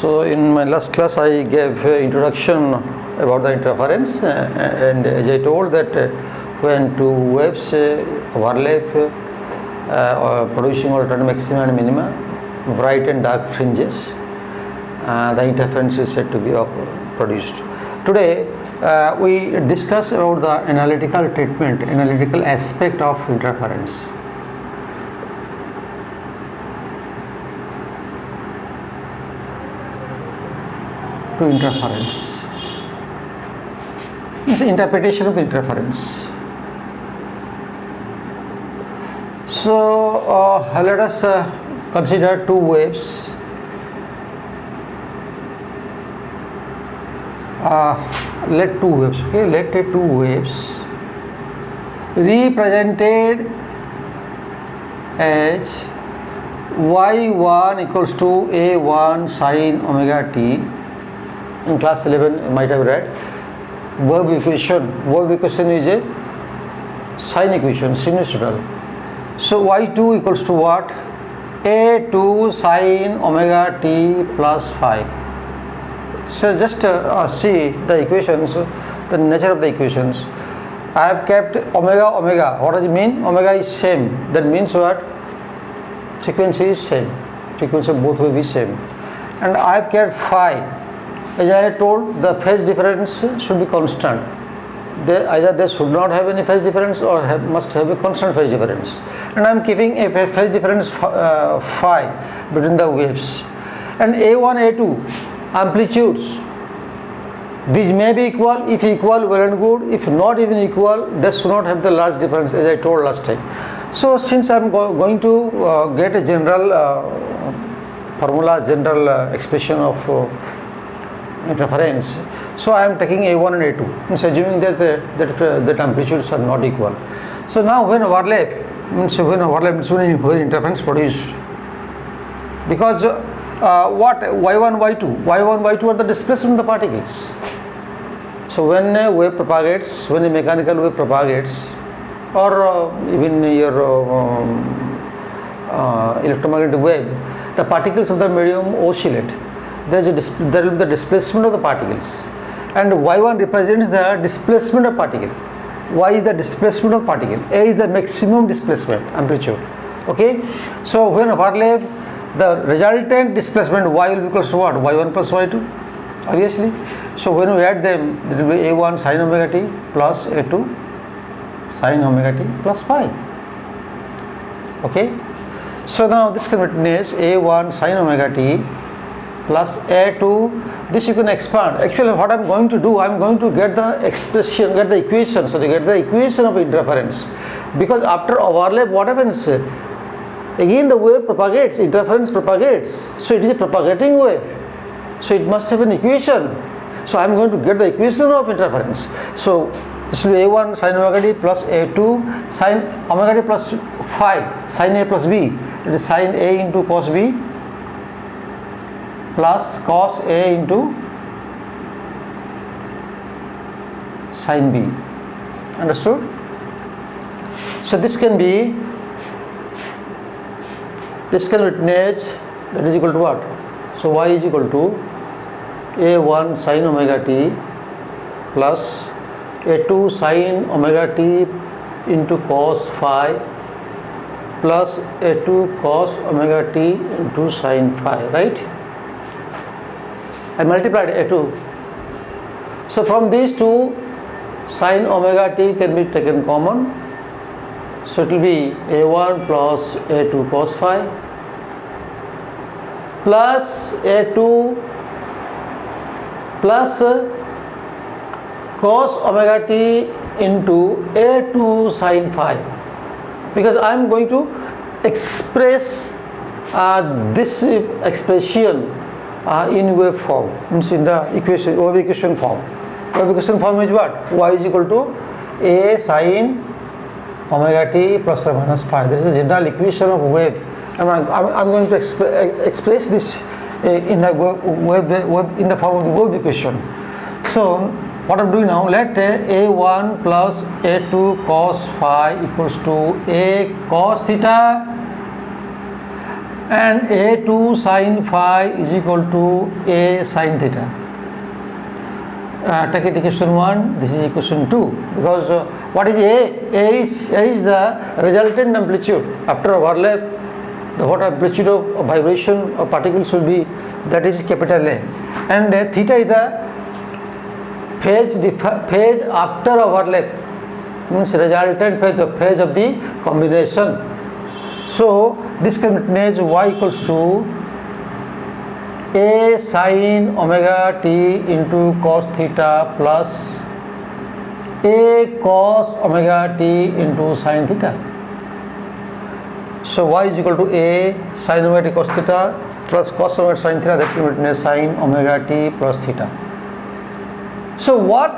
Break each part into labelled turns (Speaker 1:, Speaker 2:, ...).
Speaker 1: So in my last class I gave introduction about the interference and as I told that when two waves overlap producing alternate maxima and minima, bright and dark fringes, the interference is said to be produced. Today we discuss about the analytical treatment, analytical aspect of interference. To interference, it's interpretation of interference. So let us consider two waves. Let two waves represented as y1 equals to a1 sine omega t. In class 11 you might have read wave equation. Wave equation is a sine equation, sinusoidal. So y2 equals to what? A2 sine omega t plus phi. So just see the equations, the nature of the equations. I have kept omega. What does it mean? Omega is same. That means what? Frequency is same. Frequency of both will be same. And I have kept phi. As I had told, the phase difference should be constant. Either they should not have any phase difference or must have a constant phase difference. And I am keeping a phase difference phi between the waves. And A1, A2 amplitudes, these may be equal. If equal, well and good. If not even equal, they should not have the large difference, as I told last time. So since I am going to get a general formula, general expression of interference, so I am taking A1 and A2, means assuming that that amplitudes are not equal. So now when overlap means when interference produced, because what y1 y2 are the displacement of the particles. So when a wave propagates, when a mechanical wave propagates, or even your electromagnetic wave, the particles of the medium oscillate. There will be the displacement of the particles, and y1 represents the displacement of particle, y is the displacement of particle, a is the maximum displacement amplitude. Okay, so when overlap, the resultant displacement y will be equals to what? Y1 plus y2, obviously. So when we add them, there will be a1 sin omega t plus a2 sin omega t plus phi. Okay, so now this can be written as a1 sin omega t plus a2. This you can expand. Actually what I am going to do, I am going to get the expression, get the equation of interference, because after overlap what happens? Again the wave propagates, interference propagates, so it is a propagating wave, so it must have an equation. So I am going to get the equation of interference. So this will be a1 sin omega t plus a2 sin omega t plus phi sin a plus b, it is sin a into cos b plus cos a into sin b. Understood? So this can be written as, that is equal to what? So y is equal to a1 sin omega t plus a2 sin omega t into cos phi plus a2 cos omega t into sin phi, right? I multiplied a2. So from these two, sin omega t can be taken common. So it will be a1 plus a2 cos phi plus a2 plus cos omega t into a2 sin phi, because I am going to express this expression in wave form, means in the equation, wave equation form. Wave equation form is what? Y is equal to a sin omega t plus or minus phi. This is the general equation of wave. I'm going to express this in the wave in the form of the wave equation. So what I'm doing now, let a1 plus a2 cos phi equals to a cos theta and a2 sine phi is equal to a sine theta. Take it equation 1, this is equation 2, because what is A? A is the resultant amplitude after overlap. The what amplitude of vibration of particles will be, that is capital A, and theta is the phase after overlap, means resultant phase of the combination. So this can be written as y equals to a sin omega t into cos theta plus a cos omega t into sin theta. So y is equal to a sin omega t cos theta plus cos omega sin theta, that can be written as sin omega t plus theta. So what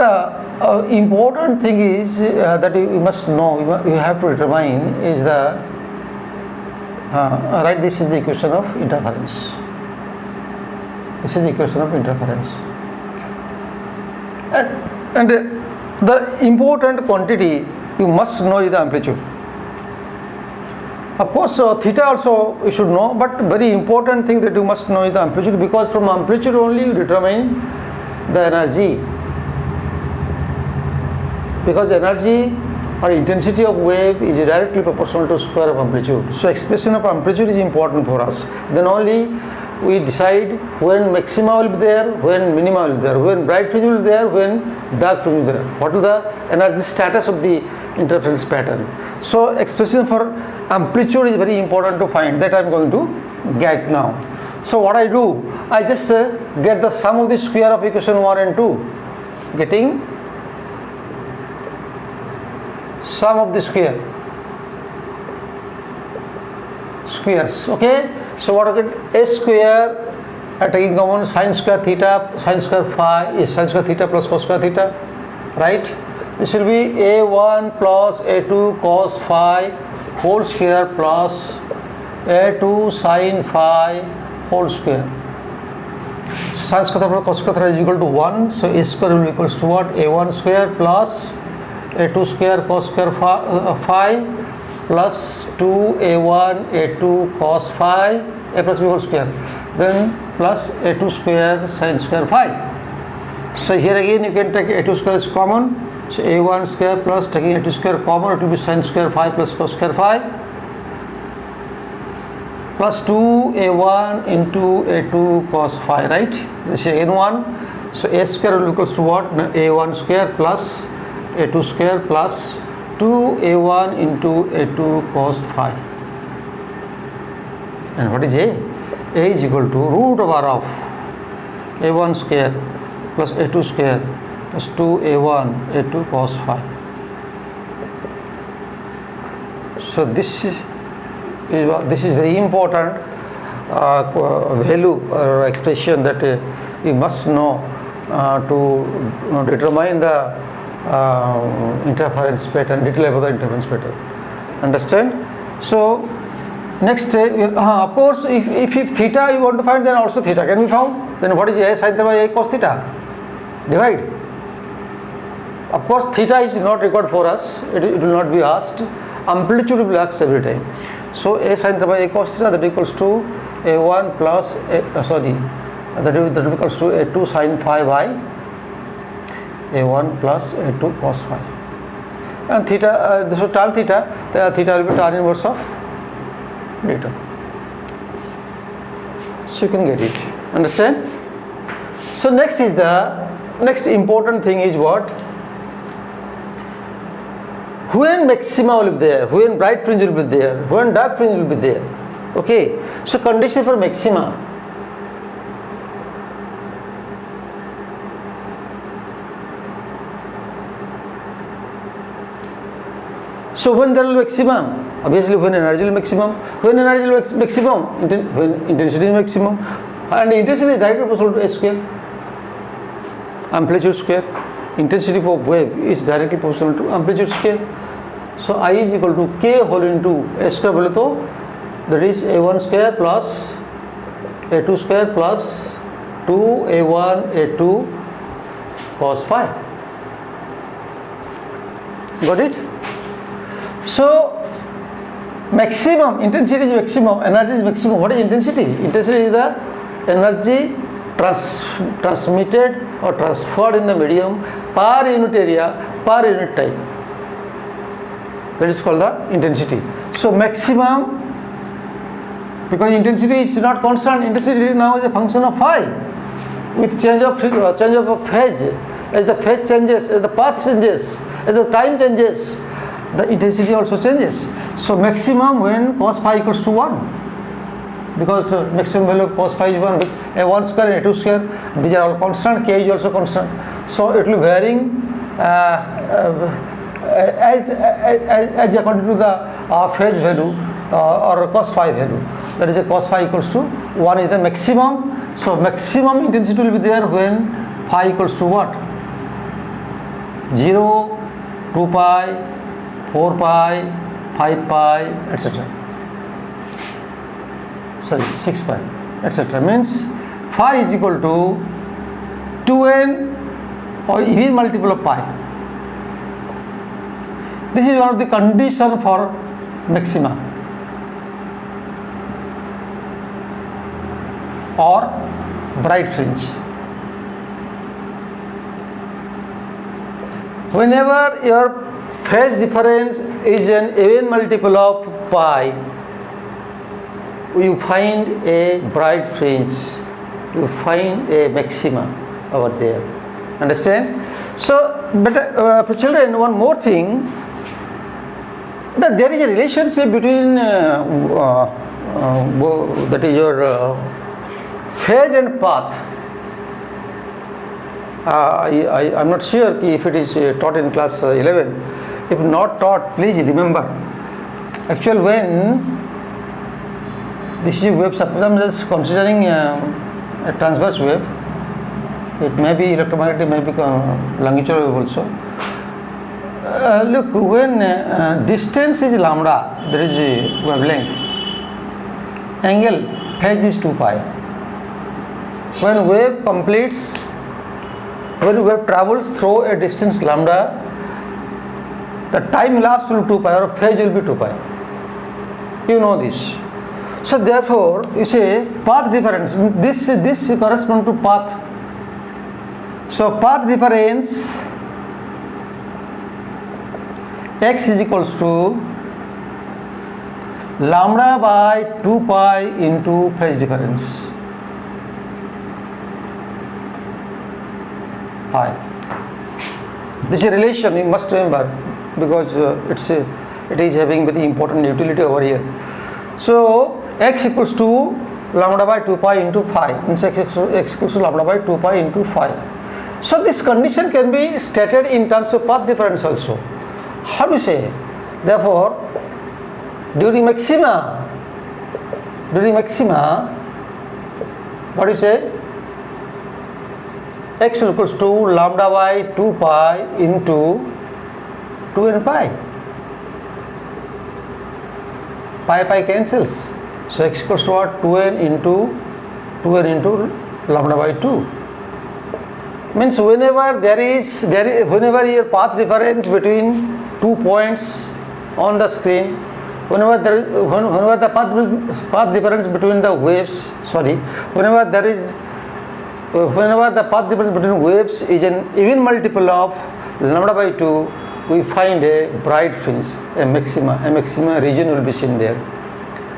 Speaker 1: important thing is that you must know, you have to determine is the right, this is the equation of interference. This is the equation of interference, and the important quantity you must know is the amplitude. Of course, theta also you should know, but very important thing that you must know is the amplitude, because from amplitude only you determine the energy, because energy or intensity of wave is directly proportional to square of amplitude. So expression of amplitude is important for us. Then only we decide when maxima will be there, when minima will be there, when bright fringe will be there, when dark fringe will be there, what is the energy status of the interference pattern. So expression for amplitude is very important to find, that I am going to get now. So what I do, I just get the sum of the square of equation 1 and 2, getting sum of the squares. Okay, so what I get, a square, taking common sin square theta, sin square phi is sin square theta plus cos square theta, right? This will be a1 plus a2 cos phi whole square plus a2 sin phi whole square. Sin square theta plus cos square theta is equal to 1, so a square will be equals to what? a1 square plus a2 square cos square phi plus 2a1 a2 cos phi a plus b whole square, then plus a2 square sin square phi. So here again you can take a2 square is common, so a1 square plus taking a2 square common, it will be sin square phi plus cos square phi plus 2a1 into a2 cos phi, right? This is again 1, so a square will equals to what? a1 square plus a2 square plus 2a1 into a2 cos phi. And what is a? A is equal to root over of a1 square plus a2 square plus 2a1 a2 cos phi. So this is very important value or expression that you must know to determine the interference pattern, detail about the interference pattern. Understand? So next, of course, if theta you want to find, then also theta can be found. Then what is a sin theta by a cos theta? Divide. Of course, theta is not required for us. It will not be asked. Amplitude will be asked every time. So a sin theta by a cos theta, that equals to a1 plus that equals to a2 sin phi by a1 plus a2 cos phi, and theta, this is tan theta, theta will be tan inverse of beta. So you can get it. Understand? So next important thing is what? When maxima will be there, when bright fringe will be there, when dark fringe will be there. Okay. So condition for maxima. So when there will be maximum, obviously when energy will maximum, when intensity is maximum, and intensity is directly proportional to a square, amplitude square. Intensity of wave is directly proportional to amplitude square. So I is equal to k whole into a square bole to, that is a1 square plus a2 square plus 2a1 a2 cos phi. Got it? So Maximum intensity is maximum, energy is maximum. What is intensity? Intensity is the energy transmitted or transferred in the medium per unit area per unit time. That is called the intensity. So maximum, because intensity is not constant, intensity now is a function of phi with change of phase. As the phase changes, as the path changes, as the time changes, the intensity also changes. So maximum when cos phi equals to 1, because the maximum value of cos phi is 1 with a1 square and a2 square, these are all constant, k is also constant. So it will varying as according to the phase value or cos phi value. That is a cos phi equals to 1 is the maximum. So maximum intensity will be there when phi equals to what? 0, 2 pi, 4 pi, 5 pi, etc. Sorry, 6 pi, etc. Means phi is equal to 2n or even multiple of pi. This is one of the condition for maxima or bright fringe. Whenever your phase difference is an even multiple of pi, you find a bright fringe, you find a maxima over there. Understand? So, but for children, one more thing, that there is a relationship between that is your phase and path. I am not sure if it is taught in class 11. If not taught, please remember. Actually, when this is a wave, suppose I am just considering a transverse wave, it may be electromagnetic, may be longitudinal wave also. Look, when distance is lambda, there is a wavelength, angle phase is 2 pi. When wave completes, when wave travels through a distance lambda, the time elapsed will be 2 pi or phase will be 2 pi. You know this. So therefore, you say path difference, this corresponds to path. So path difference x is equals to lambda by 2 pi into phase difference. Phi. This is a relation you must remember, because it is having very important utility over here. So x equals to lambda by 2 pi into phi, means x equals to lambda by 2 pi into phi. So this condition can be stated in terms of path difference also. How do you say? Therefore, during maxima, what do you say? X equals to lambda by 2 pi into 2n pi. Pi cancels. So x equals to what? 2n into lambda by 2. Means whenever whenever your path difference between 2 points on the screen, whenever the path difference between the waves, whenever the path difference between waves is an even multiple of lambda by 2, we find a bright fringe, a maxima region will be seen there.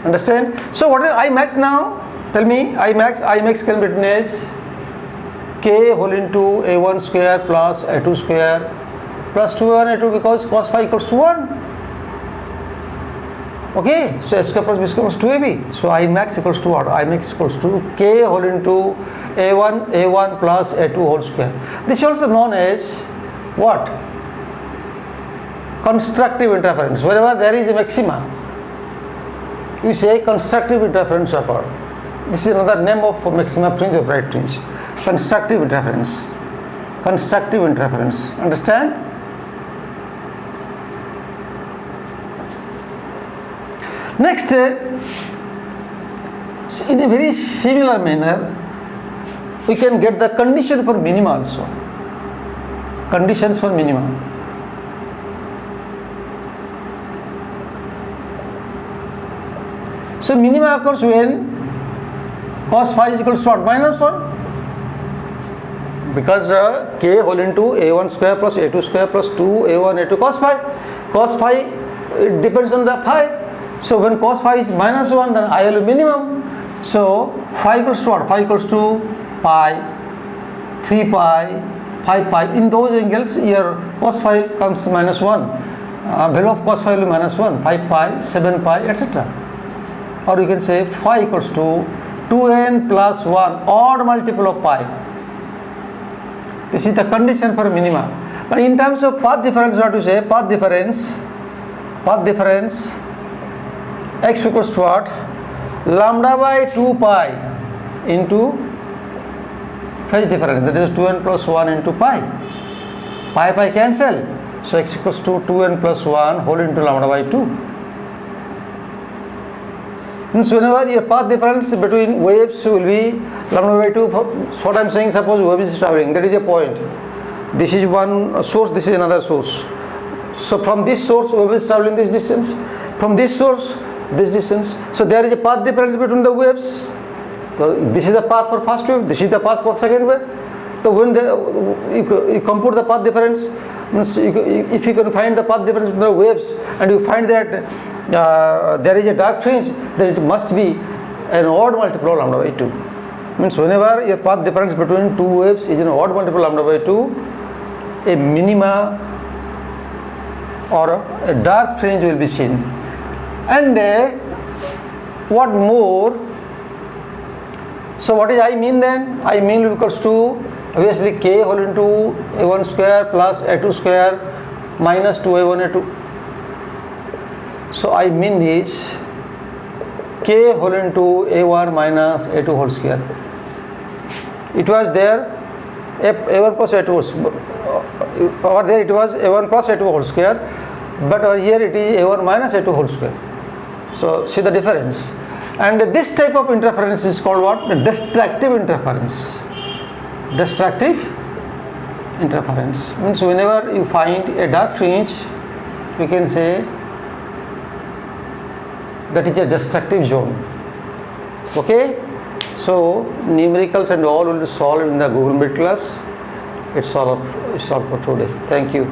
Speaker 1: Understand? So what is Imax now? Tell me, Imax can be written as k whole into a1 square plus a2 square plus 2a1 a2, because cos phi equals to 1. Okay, so a square plus b square plus 2ab. So Imax equals to what? Imax equals to k whole into a1 plus a2 whole square. This is also known as what? Constructive interference. Wherever there is a maxima, you say constructive interference occur. This is another name of maxima fringe or bright fringe. Constructive interference. Understand? Next, in a very similar manner, we can get the condition for minima also. Conditions for minima. So minima occurs when cos phi is equals to what? Minus 1. Because the k whole into a1 square plus a2 square plus 2a1 a2 cos phi. Cos phi it depends on the phi. So when cos phi is minus 1, then I will minimum. So phi equals to what? Phi equals to pi, 3 pi, 5 pi. In those angles, your cos phi comes minus 1. Value of cos phi will be minus 1, 5 pi, 7 pi, etc. Or you can say phi equals to 2n plus 1 odd multiple of pi. This is the condition for minima. But in terms of path difference, what you say? Path difference, x equals to what? Lambda by 2 pi into phase difference, that is 2n plus 1 into pi. Pi cancel. So x equals to 2n plus 1 whole into lambda by 2. Means whenever your path difference between waves will be lambda by 2, what I am saying, suppose wave is traveling, that is a point. This is one source, this is another source. So from this source, wave is traveling this distance. From this source, this distance. So there is a path difference between the waves. So this is the path for first wave, this is the path for second wave. So when you compute the path difference, if you can find the path difference between the waves and you find that there is a dark fringe, then it must be an odd multiple of lambda by 2. Means whenever your path difference between two waves is an odd multiple of lambda by 2, a minima or a dark fringe will be seen. And what more? So what is I mean then? I mean equals to obviously k whole into a1 square plus a2 square minus 2a1 a2. So I mean is k whole into a1 minus a2 whole square. It was there a1 plus a2 whole square. Over there it was a1 plus a2 whole square, but over here it is a1 minus a2 whole square. So see the difference. And this type of interference is called what? Destructive interference. Destructive interference means whenever you find a dark fringe, we can say that is a destructive zone. Okay, so numericals and all will be solved in the Google Meet class. It's all for today. Thank you.